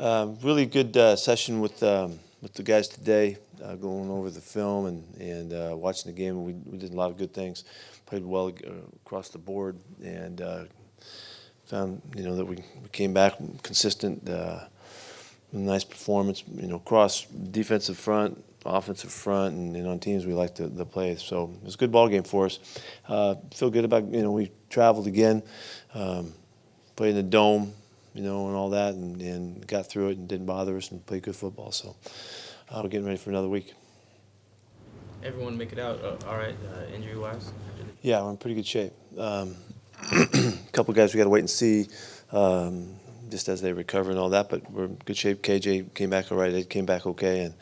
Really good session with the guys today, going over the film and watching the game. We did a lot of good things, played well across the board, and found that we came back consistent, nice performance. Across defensive front, offensive front, and on teams we like the play. So it was a good ball game for us. Feel good about we traveled again, played in the dome. And all that, and got through it and didn't bother us and played good football. So we're getting ready for another week. Everyone make it out all right, injury-wise? Yeah, we're in pretty good shape. A couple guys we got to wait and see just as they recover and all that, but we're in good shape. KJ came back all right. Ed came back okay,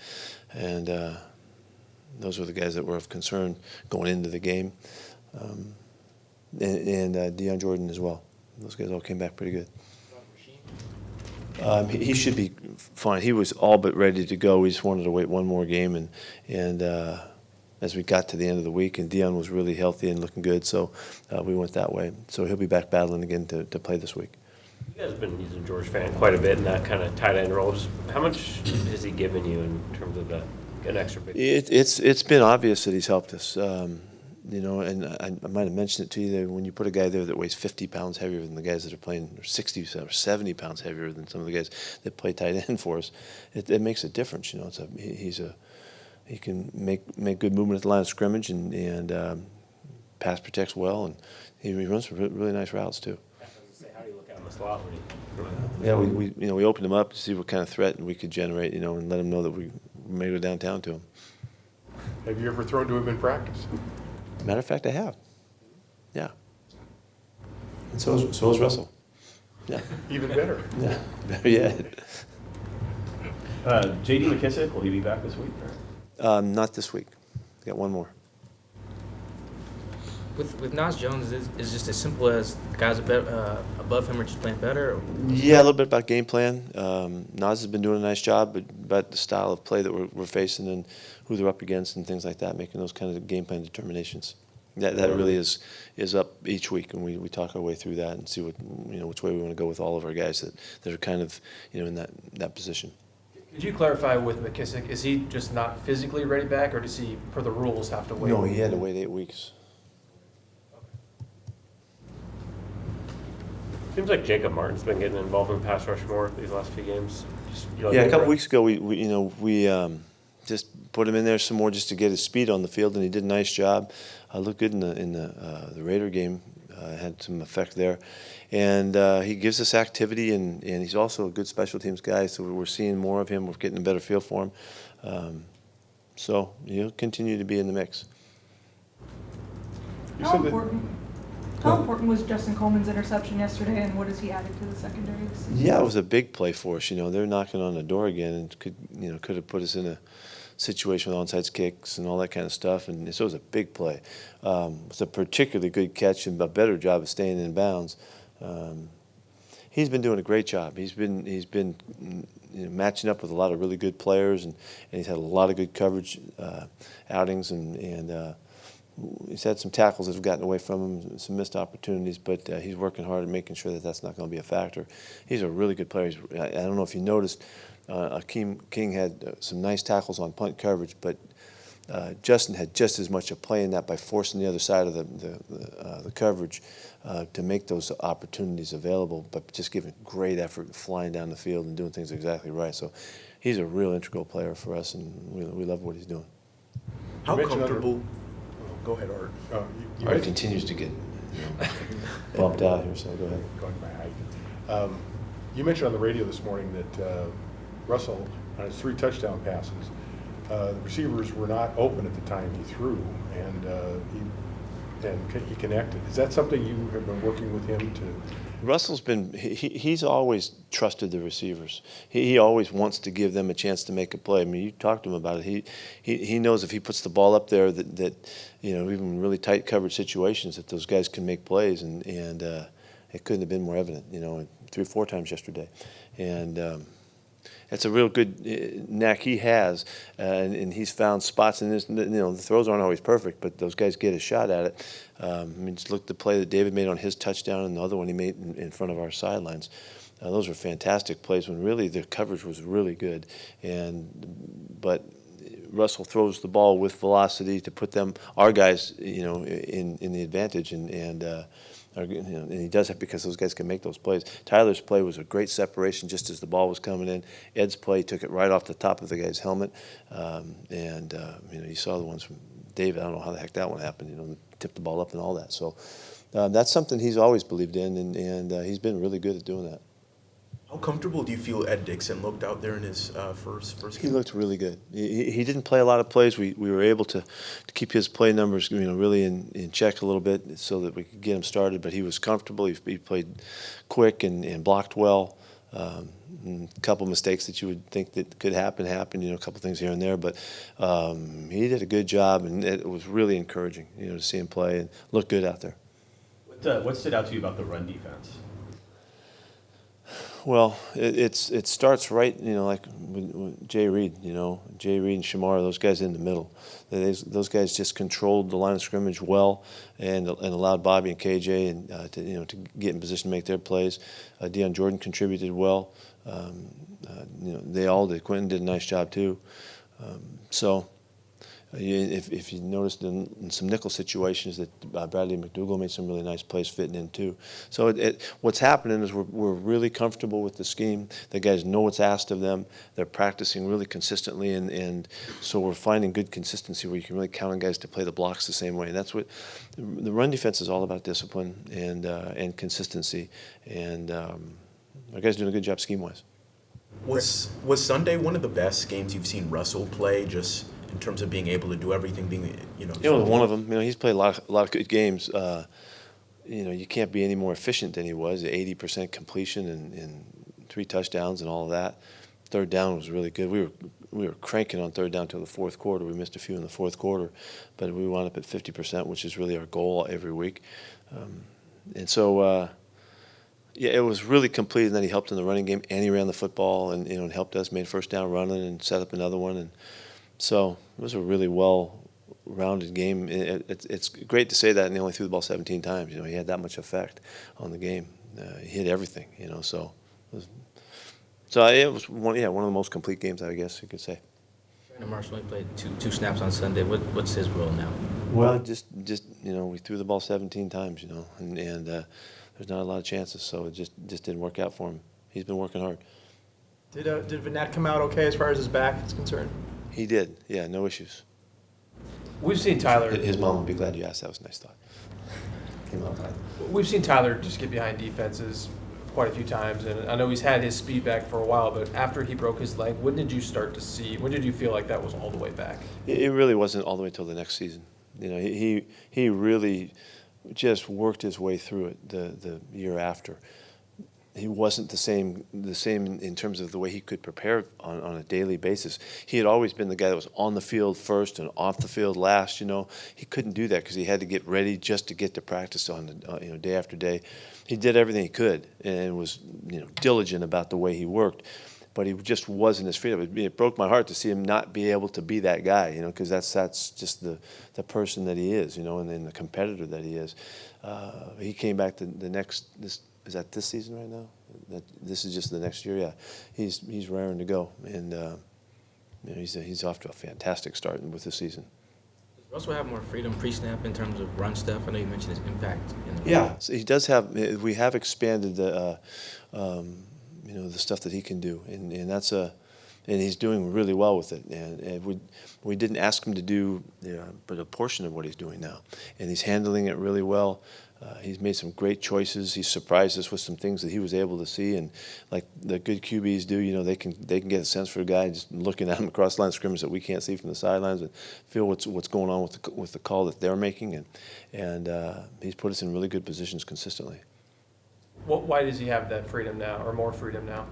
and those were the guys that were of concern going into the game, and Deion Jordan as well. Those guys all came back pretty good. He should be fine. He was all but ready to go. We just wanted to wait one more game, and as we got to the end of the week, and Deion was really healthy and looking good, so we went that way. So he'll be back battling again to play this week. You guys have been using George Fant quite a bit in that kind of tight end role. Just how much has he given you in terms of an extra big? It's been obvious that he's helped us. And I might have mentioned it to you that when you put a guy there that weighs 50 pounds heavier than the guys that are playing, or 60 or 70 pounds heavier than some of the guys that play tight end for us, it makes a difference. He can make good movement at the line of scrimmage and pass protects well, and he runs some really nice routes too. How do you look out in the slot when Yeah, we opened him up to see what kind of threat we could generate, and let him know that we may go downtown to him. Have you ever thrown to him in practice? Matter of fact, I have. Yeah. And so is Russell. Yeah. Even better. Yeah. Better yet. J.D. McKissick, will he be back this week? Not this week. Got one more. With Nas Jones, is it just as simple as guys above him are just playing better? Or? Yeah, a little bit about game plan. Nas has been doing a nice job, but about the style of play that we're facing and who they're up against and things like that, making those kind of game plan determinations. That really is up each week, and we talk our way through that and see which way we want to go with all of our guys that are kind of in that position. Could you clarify with McKissick, is he just not physically ready back, or does he, per the rules, have to wait? No, he had to wait 8 weeks. Seems like Jacob Martin's been getting involved in pass rush more these last few games. Yeah, a couple weeks ago we just put him in there some more just to get his speed on the field, and he did a nice job. Looked good in the Raider game. Had some effect there, and he gives us activity, and he's also a good special teams guy. So we're seeing more of him. We're getting a better feel for him. So he'll continue to be in the mix. How important was Justin Coleman's interception yesterday, and what has he added to the secondary this season? Yeah, it was a big play for us. They're knocking on the door again, and could have put us in a situation with onside kicks and all that kind of stuff. And so it was a big play. It was a particularly good catch and a better job of staying in bounds. He's been doing a great job. He's been matching up with a lot of really good players, and he's had a lot of good coverage outings, and he's had some tackles that have gotten away from him, some missed opportunities, but he's working hard at making sure that that's not going to be a factor. He's a really good player. I don't know if you noticed, Akeem King had some nice tackles on punt coverage, but Justin had just as much a play in that by forcing the other side of the coverage to make those opportunities available, but just giving great effort flying down the field and doing things exactly right. So he's a real integral player for us, and we love what he's doing. How comfortable? Go ahead, Art. Art continues to get bumped out here, so go ahead. Going by height. You mentioned on the radio this morning that Russell, on his 3 touchdown passes, the receivers were not open at the time he threw, and he connected. Is that something you have been working with him to? Russell's he's always trusted the receivers. He always wants to give them a chance to make a play. I mean, you talked to him about it. He knows if he puts the ball up there that even in really tight coverage situations that those guys can make plays, and it couldn't have been more evident. 3 or 4 times yesterday, and. It's a real good knack he has, and he's found spots in this. The throws aren't always perfect, but those guys get a shot at it. Just look at the play that David made on his touchdown, and the other one he made in front of our sidelines. Those were fantastic plays when really the coverage was really good. But Russell throws the ball with velocity to put our guys, in the advantage, and he does that because those guys can make those plays. Tyler's play was a great separation just as the ball was coming in. Ed's play took it right off the top of the guy's helmet, you saw the ones from David. I don't know how the heck that one happened. Tipped the ball up and all that. So that's something he's always believed in, and he's been really good at doing that. How comfortable do you feel Ed Dixon looked out there in his first He game? looked really good. He didn't play a lot of plays. We were able to keep his play numbers, really in check a little bit so that we could get him started. But he was comfortable. He played quick and blocked well. A couple mistakes that you would think that could happen, a couple things here and there. But he did a good job, and it was really encouraging, to see him play and look good out there. What stood out to you about the run defense? Well, it starts right, like with Jay Reed, Jay Reed and Shamar, those guys in the middle. Those guys just controlled the line of scrimmage well and allowed Bobby and KJ to get in position to make their plays. Deion Jordan contributed well. They all did. Quentin did a nice job too. If you noticed in some nickel situations that Bradley McDougall made some really nice plays fitting in too. So what's happening is we're really comfortable with the scheme. The guys know what's asked of them. They're practicing really consistently, and so we're finding good consistency where you can really count on guys to play the blocks the same way. And that's what the run defense is all about: discipline and consistency. And our guys doing a good job scheme-wise. Was Sunday one of the best games you've seen Russell play, just in terms of being able to do everything, It was one of them. He's played a lot of good games. You can't be any more efficient than he was. 80% completion and 3 touchdowns and all of that. Third down was really good. We were cranking on third down till the fourth quarter. We missed a few in the fourth quarter, but we wound up at 50%, which is really our goal every week. It was really complete. And then he helped in the running game, and he ran the football and helped us, made first down running and set up another one. And so it was a really well-rounded game. It's great to say that, and he only threw the ball 17 times. He had that much effect on the game. He hit everything. So it was one of the most complete games, I guess you could say. Brandon Marshall only played two snaps on Sunday. What's his role now? Well, just we threw the ball 17 times, and there's not a lot of chances, so it just didn't work out for him. He's been working hard. Did Vinette come out okay as far as his back is concerned? He did, yeah, no issues. We've seen Tyler. His mom would be glad you asked. That was a nice thought. Came out fine. We've seen Tyler just get behind defenses quite a few times, and I know he's had his speed back for a while, but after he broke his leg, when did you feel like that was all the way back? It really wasn't all the way till the next season. He really just worked his way through it the year after. He wasn't the same in terms of the way he could prepare on a daily basis. He had always been the guy that was on the field first and off the field last. He couldn't do that because he had to get ready just to get to practice on day after day. He did everything he could and was diligent about the way he worked, but he just wasn't as fit. It broke my heart to see him not be able to be that guy. Because that's just the person that he is. And the competitor that he is. He came back the next. Is that this season right now? This is just the next year. Yeah, he's raring to go, and he's off to a fantastic start with this season. Does Russell have more freedom pre-snap in terms of run stuff? I know you mentioned his impact. So he does have. We have expanded the stuff that he can do, and that's and he's doing really well with it. And we didn't ask him to do, but a portion of what he's doing now, and he's handling it really well. He's made some great choices. He surprised us with some things that he was able to see, and like the good QBs do, they can get a sense for a guy just looking at him across the line of scrimmage that we can't see from the sidelines, and feel what's going on with the call that they're making, and he's put us in really good positions consistently. Why does he have that freedom now, or more freedom now?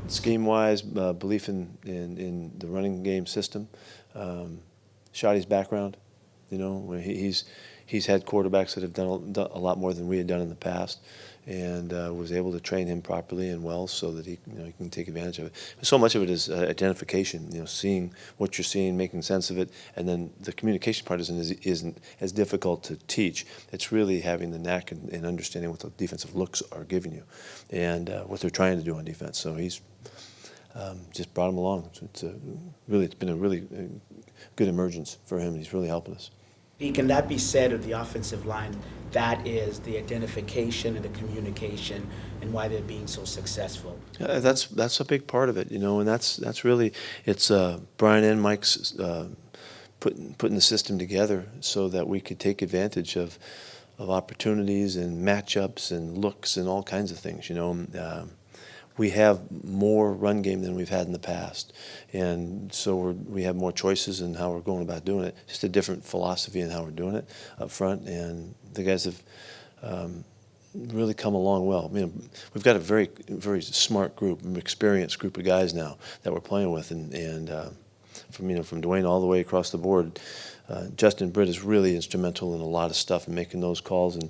Scheme-wise, belief in the running game system, Shoddy's background, where he's had quarterbacks that have done a lot more than we had done in the past, and was able to train him properly and well so that he can take advantage of it. So much of it is identification, seeing what you're seeing, making sense of it, and then the communication part isn't as difficult to teach. It's really having the knack and understanding what the defensive looks are giving you, and what they're trying to do on defense. So he's just brought him along. It's been a really good emergence for him. He's really helping us. Pete, can that be said of the offensive line? That is the identification and the communication and why they're being so successful. That's a big part of it, and that's really it's Brian and Mike's putting the system together so that we could take advantage of opportunities and matchups and looks and all kinds of things. We have more run game than we've had in the past, and so we have more choices in how we're going about doing it. Just a different philosophy in how we're doing it up front, and the guys have really come along well. We've got a very, very smart group, an experienced group of guys now that we're playing with, and from Dwayne all the way across the board. Justin Britt is really instrumental in a lot of stuff and making those calls, and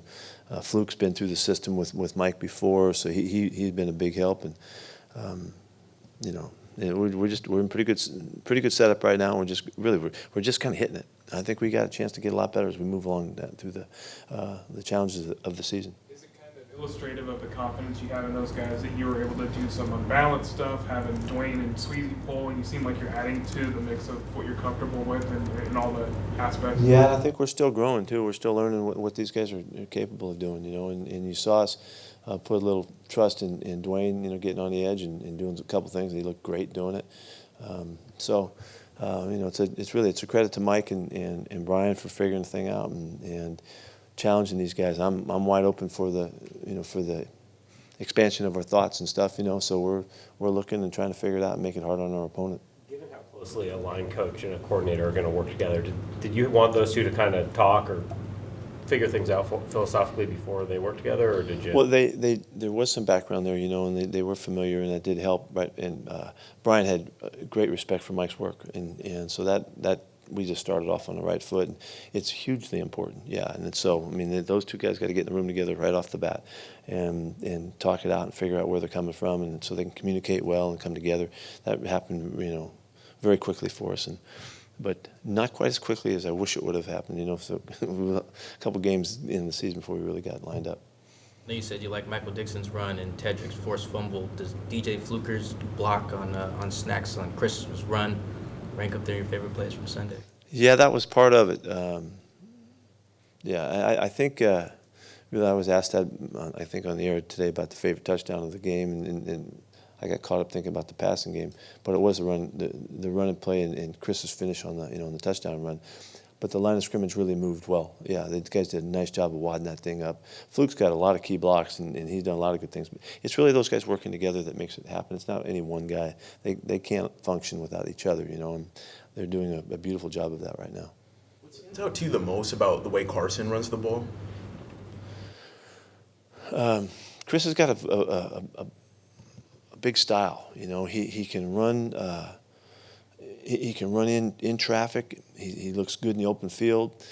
Fluke's been through the system with Mike before, so he's been a big help, and we're in pretty good setup right now. We're just kind of hitting it. I think we got a chance to get a lot better as we move along through the challenges of the season. Is it kind of illustrative of the confidence you have in those guys that you were able to do some unbalanced stuff, having Dwayne and Sweezy pull, and you seem like you're adding to the mix of what you're comfortable with and all the aspects? Yeah, I think we're still growing too. We're still learning what these guys are capable of doing, and you saw us put a little trust in Dwayne, getting on the edge and doing a couple things. He looked great doing it. It's a credit to Mike and Brian for figuring the thing out and challenging these guys. I'm wide open for the expansion of our thoughts and stuff. So we're looking and trying to figure it out and make it hard on our opponent. Given how closely a line coach and a coordinator are going to work together, did you want those two to kind of talk or figure things out philosophically before they work together, or did you? Well, there was some background there, and they were familiar, and that did help. Right, and Brian had great respect for Mike's work, and so that we just started off on the right foot. And it's hugely important, yeah. And so those two guys got to get in the room together right off the bat, and talk it out and figure out where they're coming from, and so they can communicate well and come together. That happened, very quickly for us, but not quite as quickly as I wish it would have happened. So a couple games in the season before we really got lined up. Now you said you like Michael Dixon's run and Tedrick's forced fumble. Does DJ Fluker's block on snacks on Chris's run rank up there in your favorite plays from Sunday? Yeah, that was part of it. I think really I was asked that I think on the air today about the favorite touchdown of the game, and I got caught up thinking about the passing game, but it was the run and play and Chris's finish on the touchdown run. But the line of scrimmage really moved well. Yeah, the guys did a nice job of wadding that thing up. Fluke's got a lot of key blocks, and he's done a lot of good things. But it's really those guys working together that makes it happen. It's not any one guy. They can't function without each other, and they're doing a beautiful job of that right now. What stands out to you the most about the way Carson runs the ball? Chris has got a big style. He can run. He can run in traffic. He looks good in the open field.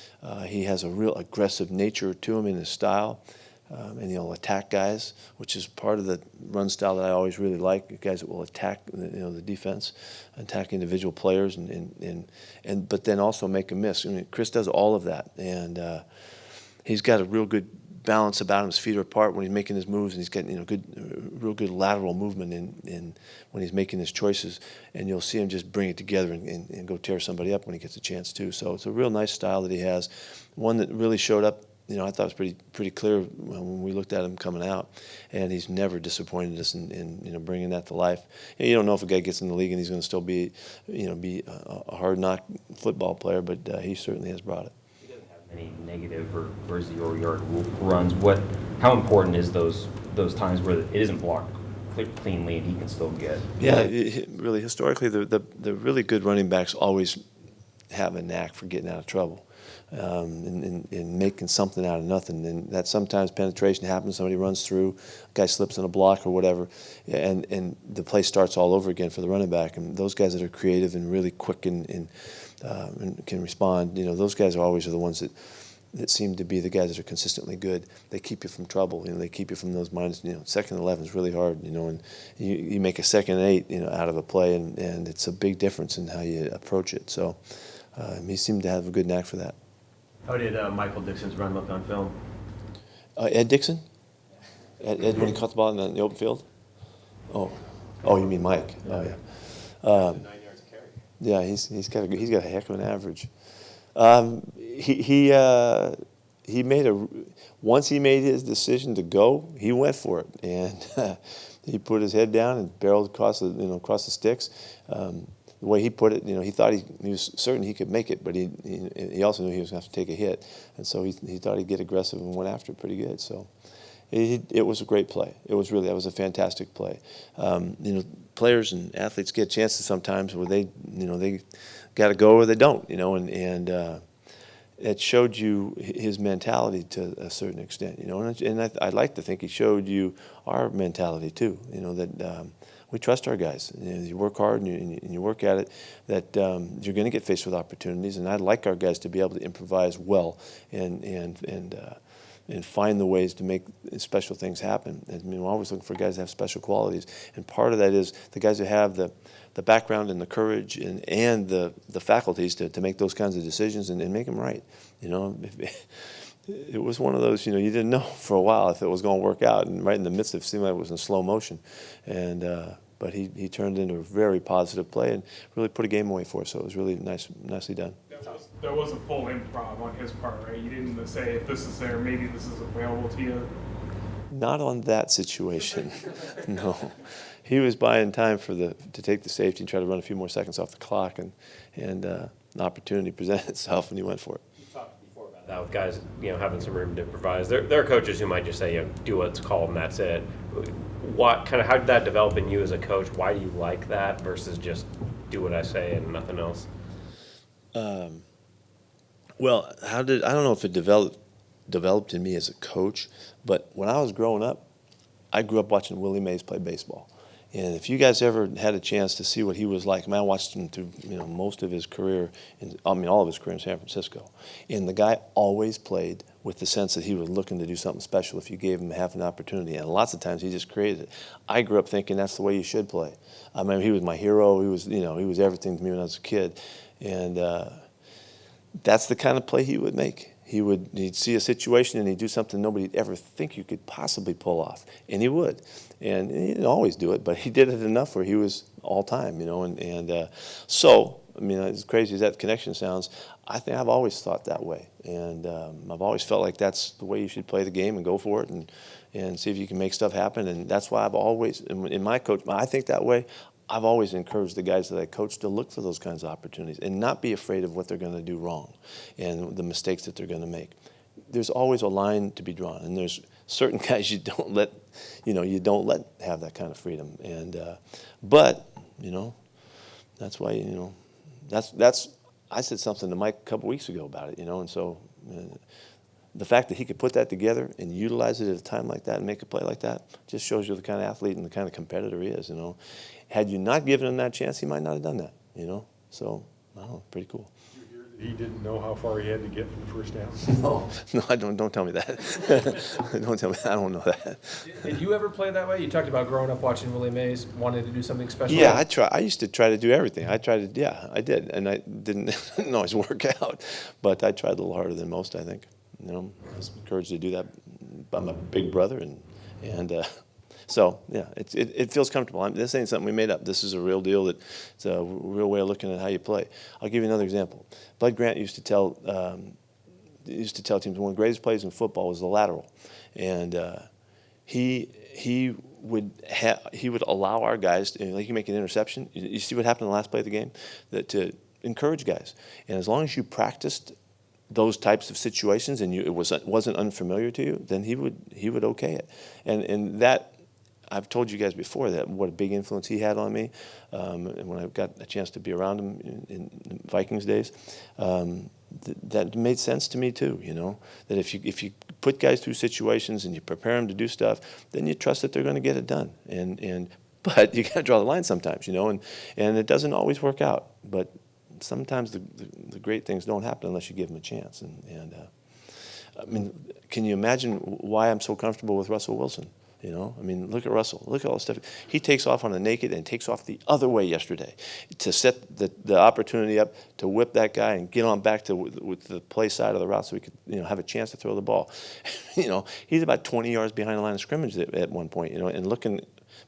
He has a real aggressive nature to him in his style, and he'll attack guys, which is part of the run style that I always really like. Guys that will attack, the defense, attack individual players, but then also make a miss. Chris does all of that, and he's got a real good balance about him. His feet are apart when he's making his moves, and he's getting real good lateral movement in when he's making his choices. And you'll see him just bring it together and go tear somebody up when he gets a chance too. So it's a real nice style that he has. One that really showed up. I thought it was pretty clear when we looked at him coming out, and he's never disappointed us in bringing that to life. And you don't know if a guy gets in the league and he's going to still be a hard knock football player, but he certainly has brought it. Any negative or 0-yard runs? How important is those times where it isn't blocked cleanly and he can still get? Yeah, really historically the really good running backs always have a knack for getting out of trouble, and making something out of nothing. And that sometimes penetration happens, somebody runs through, a guy slips in a block or whatever, and the play starts all over again for the running back. And those guys that are creative and really quick and can respond, those guys are always the ones that that seem to be the guys that are consistently good. They keep you from trouble. They keep you from those minus. Second and 11 is really hard. And you make a second and 8, out of a play, and it's a big difference in how you approach it. So he seemed to have a good knack for that. How did Michael Dixon's run look on film? Ed Dixon? Ed when he caught the ball in the open field? Oh, you mean Mike? Oh yeah. 9 yards of carry. Yeah, he's got a heck of an average. He made once he made his decision to go, he went for it, and he put his head down and barreled across the sticks. The way he put it, he thought he was certain he could make it, but he also knew he was going to have to take a hit, and so he thought he'd get aggressive and went after it pretty good. So it was a great play. That was a fantastic play. Players and athletes get chances sometimes where they got to go or they don't, and it showed you his mentality to a certain extent, and I'd like to think he showed you our mentality too, that we trust our guys. You work hard and you work at it, that you're going to get faced with opportunities, and I'd like our guys to be able to improvise well and find the ways to make special things happen. We're always looking for guys that have special qualities, and part of that is the guys who have the background and the courage and the faculties to make those kinds of decisions and make them right. It was one of those, you didn't know for a while if it was going to work out, and right in the midst of it, seemed like it was in slow motion, but he turned into a very positive play and really put a game away for us. So it was really nicely done. That was a full improv on his part, right? You didn't say, if this is there, maybe this is available to you. Not on that situation, no. He was buying time to take the safety and try to run a few more seconds off the clock, and an opportunity presented itself, and he went for it. You talked before about that with guys, having some room to improvise. There are coaches who might just say, do what's called and that's it. How did that develop in you as a coach? Why do you like that versus just do what I say and nothing else? Well, I don't know if it developed in me as a coach, but when I was growing up, I grew up watching Willie Mays play baseball. And if you guys ever had a chance to see what he was like, I watched him through most of his career, all of his career in San Francisco. And the guy always played with the sense that he was looking to do something special if you gave him half an opportunity. And lots of times he just created it. I grew up thinking that's the way you should play. He was my hero. He was everything to me when I was a kid. And that's the kind of play he would make. He'd see a situation and he'd do something nobody'd ever think you could possibly pull off, and he would. And he didn't always do it, but he did it enough where he was all time, So, as crazy as that connection sounds, I think I've always thought that way, and I've always felt like that's the way you should play the game and go for it and see if you can make stuff happen. And that's why I've always, in my coach, I think that way. I've always encouraged the guys that I coach to look for those kinds of opportunities and not be afraid of what they're going to do wrong and the mistakes that they're going to make. There's always a line to be drawn, and there's certain guys you don't let have that kind of freedom. And but that's why that's I said something to Mike a couple weeks ago about it, and so. The fact that he could put that together and utilize it at a time like that and make a play like that just shows you the kind of athlete and the kind of competitor he is, Had you not given him that chance, he might not have done that, So, I don't know, pretty cool. Did you hear that he didn't know how far he had to get for the first down? No, I don't tell me that. Don't tell me that. I don't know that. Did you ever play that way? You talked about growing up watching Willie Mays, wanting to do something special. Yeah, I used to try to do everything. I did, and I didn't always work out, but I tried a little harder than most, I think. I was encouraged to do that by my big brother, and so yeah, it feels comfortable. This ain't something we made up. This is a real deal. It's a real way of looking at how you play. I'll give you another example. Bud Grant used to tell teams one of the greatest plays in football was the lateral, and he would allow our guys like you make an interception. You see what happened in the last play of the game, to encourage guys, and as long as you practiced those types of situations and it wasn't unfamiliar to you, then he would okay it, and that I've told you guys before that what a big influence he had on me, and when I got a chance to be around him in Vikings days, that made sense to me too. That if you put guys through situations and you prepare them to do stuff, then you trust that they're going to get it done, but you got to draw the line sometimes, and it doesn't always work out, but sometimes the great things don't happen unless you give them a chance, and I mean, can you imagine why I'm so comfortable with Russell Wilson? You know, I mean, look at Russell. Look at all the stuff. He takes off on a naked and takes off the other way yesterday to set the opportunity up to whip that guy and get on back to with the play side of the route so we could, you know, have a chance to throw the ball. You know, he's about 20 yards behind the line of scrimmage at one point, you know, and looking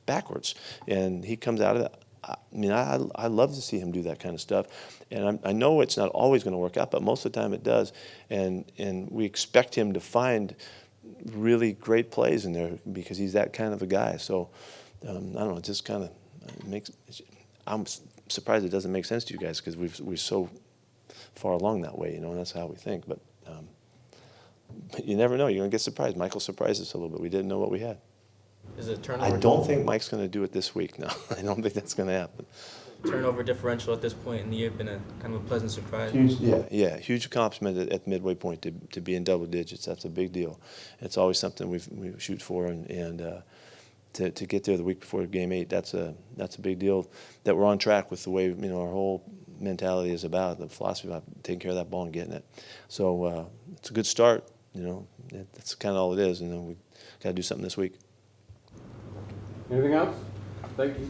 backwards. And he comes out of that. I mean, I love to see him do that kind of stuff. And I know it's not always going to work out, but most of the time it does. And we expect him to find really great plays in there because he's that kind of a guy. So I don't know, it just kind of makes. I'm surprised it doesn't make sense to you guys because we're so far along that way, you know, and that's how we think. But you never know. You're going to get surprised. Michael surprised us a little bit. We didn't know what we had. Is it turnover? I don't think Mike's going to do it this week. No, I don't think that's going to happen. Turnover differential at this point in the year been a kind of a pleasant surprise. Yeah, huge accomplishment at midway point to be in double digits. That's a big deal. It's always something we shoot for, and to get there the week before game 8, that's a big deal. That we're on track with the way, you know, our whole mentality is about, the philosophy about taking care of that ball and getting it. So it's a good start. You know, that's kind of all it is, and then we got to do something this week. Anything else? Thank you.